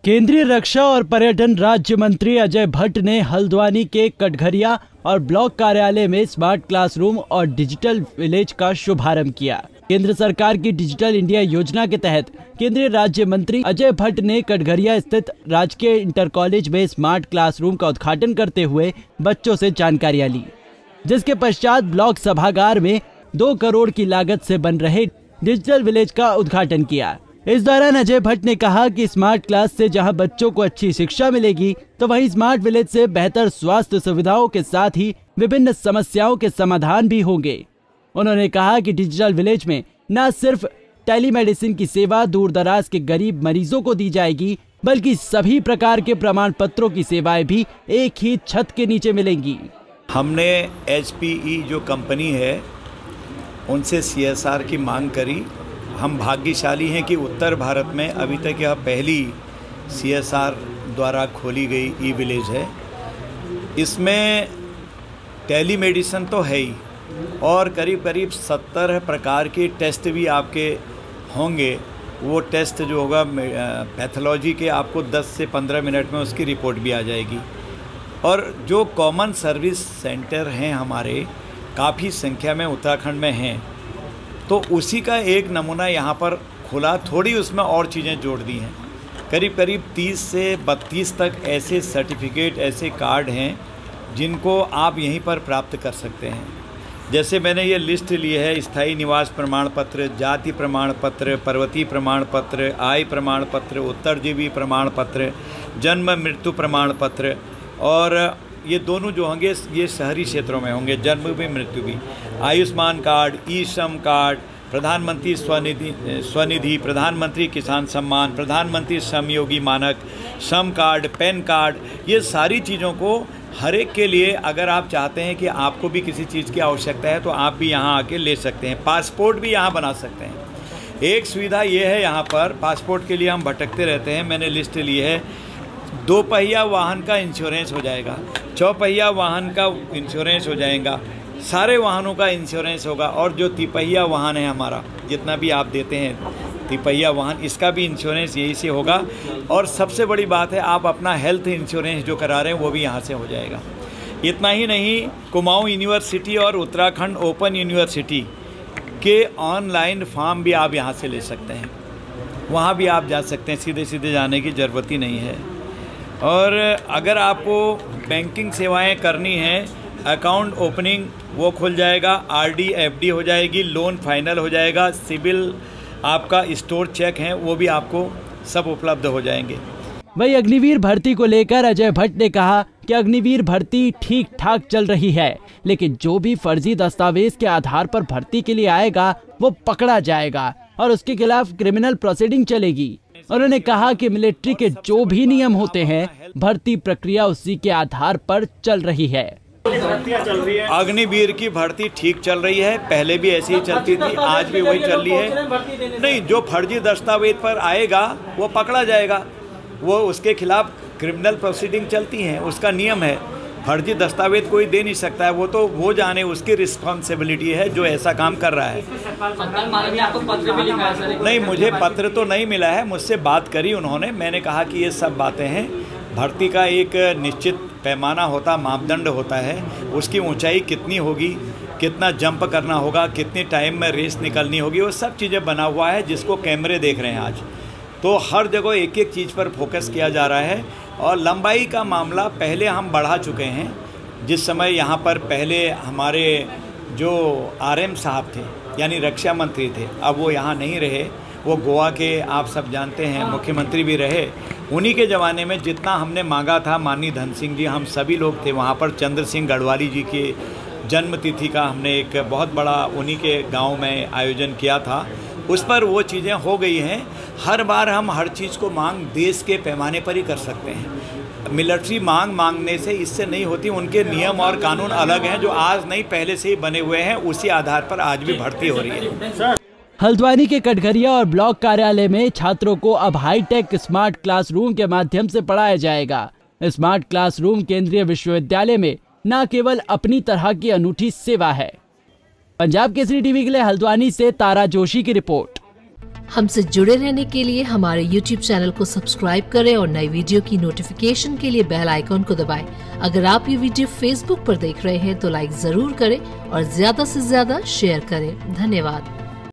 केंद्रीय रक्षा और पर्यटन राज्य मंत्री अजय भट्ट ने हल्द्वानी के कटघरिया और ब्लॉक कार्यालय में स्मार्ट क्लासरूम और डिजिटल विलेज का शुभारंभ किया। केंद्र सरकार की डिजिटल इंडिया योजना के तहत केंद्रीय राज्य मंत्री अजय भट्ट ने कटघरिया स्थित राजकीय इंटर कॉलेज में स्मार्ट क्लासरूम का उद्घाटन करते हुए बच्चों से जानकारियां ली, जिसके पश्चात ब्लॉक सभागार में 2 करोड़ की लागत से बन रहे डिजिटल विलेज का उद्घाटन किया। इस दौरान अजय भट्ट ने कहा कि स्मार्ट क्लास से जहां बच्चों को अच्छी शिक्षा मिलेगी, तो वहीं स्मार्ट विलेज से बेहतर स्वास्थ्य सुविधाओं के साथ ही विभिन्न समस्याओं के समाधान भी होंगे। उन्होंने कहा कि डिजिटल विलेज में न सिर्फ टेलीमेडिसिन की सेवा दूर दराज के गरीब मरीजों को दी जाएगी, बल्कि सभी प्रकार के प्रमाण पत्रों की सेवाएं भी एक ही छत के नीचे मिलेंगी। हमने HPE जो कंपनी है उनसे CSR की मांग करी। हम भाग्यशाली हैं कि उत्तर भारत में अभी तक यह पहली CSR द्वारा खोली गई ई-विलेज है। इसमें टेलीमेडिसिन तो है ही और करीब करीब 70 प्रकार के टेस्ट भी आपके होंगे। वो टेस्ट जो होगा पैथोलॉजी के, आपको 10 से 15 मिनट में उसकी रिपोर्ट भी आ जाएगी। और जो कॉमन सर्विस सेंटर हैं हमारे काफ़ी संख्या में उत्तराखंड में हैं, तो उसी का एक नमूना यहाँ पर खुला। थोड़ी उसमें और चीज़ें जोड़ दी हैं। करीब करीब 30 से 32 तक ऐसे सर्टिफिकेट, ऐसे कार्ड हैं जिनको आप यहीं पर प्राप्त कर सकते हैं। जैसे मैंने ये लिस्ट ली है: स्थायी निवास प्रमाण पत्र, जाति प्रमाण पत्र, पर्वतीय प्रमाण पत्र, आय प्रमाण पत्र, उत्तरजीवी प्रमाण पत्र, जन्म मृत्यु प्रमाण पत्र। और ये दोनों जो होंगे ये शहरी क्षेत्रों में होंगे, जन्म भी मृत्यु भी। आयुष्मान कार्ड, ई-श्रम कार्ड, प्रधानमंत्री स्वनिधि, प्रधानमंत्री किसान सम्मान, प्रधानमंत्री श्रमयोगी मानक, श्रम कार्ड, पैन कार्ड, ये सारी चीज़ों को हर एक के लिए अगर आप चाहते हैं कि आपको भी किसी चीज़ की आवश्यकता है तो आप भी यहाँ आके ले सकते हैं। पासपोर्ट भी यहाँ बना सकते हैं। एक सुविधा ये है यहाँ पर, पासपोर्ट के लिए हम भटकते रहते हैं। मैंने लिस्ट ली है। 2 पहिया वाहन का इंश्योरेंस हो जाएगा, 4 पहिया वाहन का इंश्योरेंस हो जाएगा, सारे वाहनों का इंश्योरेंस होगा। और जो तिपहिया वाहन है हमारा, जितना भी आप देते हैं तिपहिया वाहन, इसका भी इंश्योरेंस यहीं से होगा। और सबसे बड़ी बात है, आप अपना हेल्थ इंश्योरेंस जो करा रहे हैं वो भी यहाँ से हो जाएगा। इतना ही नहीं, कुमाऊं यूनिवर्सिटी और उत्तराखंड ओपन यूनिवर्सिटी के ऑनलाइन फॉर्म भी आप यहाँ से ले सकते हैं। वहाँ भी आप जा सकते हैं, सीधे सीधे जाने की ज़रूरत ही नहीं है। और अगर आपको बैंकिंग सेवाएं करनी हैं, अकाउंट ओपनिंग वो खुल जाएगा, RD FD हो जाएगी, लोन फाइनल हो जाएगा, सिविल आपका स्टोर चेक है वो भी आपको सब उपलब्ध हो जाएंगे। वही अग्निवीर भर्ती को लेकर अजय भट्ट ने कहा कि अग्निवीर भर्ती ठीक ठाक चल रही है, लेकिन जो भी फर्जी दस्तावेज के आधार पर भर्ती के लिए आएगा वो पकड़ा जाएगा और उसके खिलाफ क्रिमिनल प्रोसीडिंग चलेगी। उन्होंने कहा कि मिलिट्री के जो भी नियम होते हैं, भर्ती प्रक्रिया उसी के आधार पर चल रही है। अग्निवीर की भर्ती ठीक चल रही है, पहले भी ऐसी ही चलती थी, आज भी वही चल रही है। नहीं, जो फर्जी दस्तावेज पर आएगा वो पकड़ा जाएगा, वो उसके खिलाफ क्रिमिनल प्रोसीडिंग चलती हैं, उसका नियम है। फर्जी दस्तावेज कोई दे नहीं सकता है, वो तो वो जाने, उसकी रिस्पॉन्सिबिलिटी है जो ऐसा काम कर रहा है। नहीं, मुझे पत्र तो नहीं मिला है, मुझसे बात करी उन्होंने। मैंने कहा कि ये सब बातें हैं, भर्ती का एक निश्चित पैमाना होता, मापदंड होता है, उसकी ऊंचाई कितनी होगी, कितना जंप करना होगा, कितनी टाइम में रेस निकलनी होगी, वो सब चीज़ें बना हुआ है जिसको कैमरे देख रहे हैं आज। तो हर जगह एक एक चीज़ पर फोकस किया जा रहा है। और लंबाई का मामला पहले हम बढ़ा चुके हैं। जिस समय यहाँ पर पहले हमारे जो RM साहब थे, यानी रक्षा मंत्री थे, अब वो यहाँ नहीं रहे, वो गोवा के आप सब जानते हैं मुख्यमंत्री भी रहे। उन्हीं के ज़माने में जितना हमने मांगा था, माननीय धन सिंह जी, हम सभी लोग थे वहाँ पर। चंद्र सिंह गढ़वाली जी के जन्म तिथि का हमने एक बहुत बड़ा उन्हीं के गांव में आयोजन किया था, उस पर वो चीज़ें हो गई हैं। हर बार हम हर चीज़ को मांग देश के पैमाने पर ही कर सकते हैं। मिलिट्री मांगने से इससे नहीं होती, उनके नियम और कानून अलग हैं जो आज नहीं पहले से ही बने हुए हैं, उसी आधार पर आज भी भर्ती हो रही है। हल्द्वानी के कटघरिया और ब्लॉक कार्यालय में छात्रों को अब हाईटेक स्मार्ट क्लासरूम के माध्यम से पढ़ाया जाएगा। स्मार्ट क्लासरूम केंद्रीय विश्वविद्यालय में न केवल अपनी तरह की अनूठी सेवा है। पंजाब केसरी टीवी के लिए हल्द्वानी से तारा जोशी की रिपोर्ट। हमसे जुड़े रहने के लिए हमारे YouTube चैनल को सब्सक्राइब करें और नई वीडियो की नोटिफिकेशन के लिए बेल आइकॉन को दबाएं। अगर आप ये वीडियो Facebook पर देख रहे हैं तो लाइक जरूर करें और ज्यादा से ज्यादा शेयर करें। धन्यवाद।